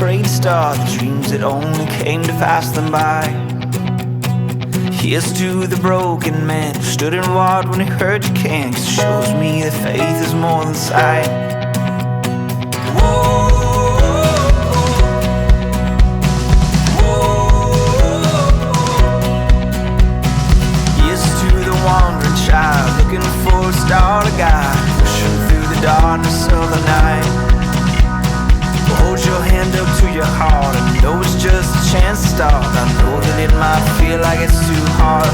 afraid to start the dreams that only came to pass them by. Here's to the broken man who stood and walked when he heard you can't. 'Cause it shows me that faith is more than sight. Here's to the wandering child looking for a star to guide, pushing through the darkness of the night. Hold your hand up to your heart and know it's just a chance to start. I know that it might feel like it's too hard,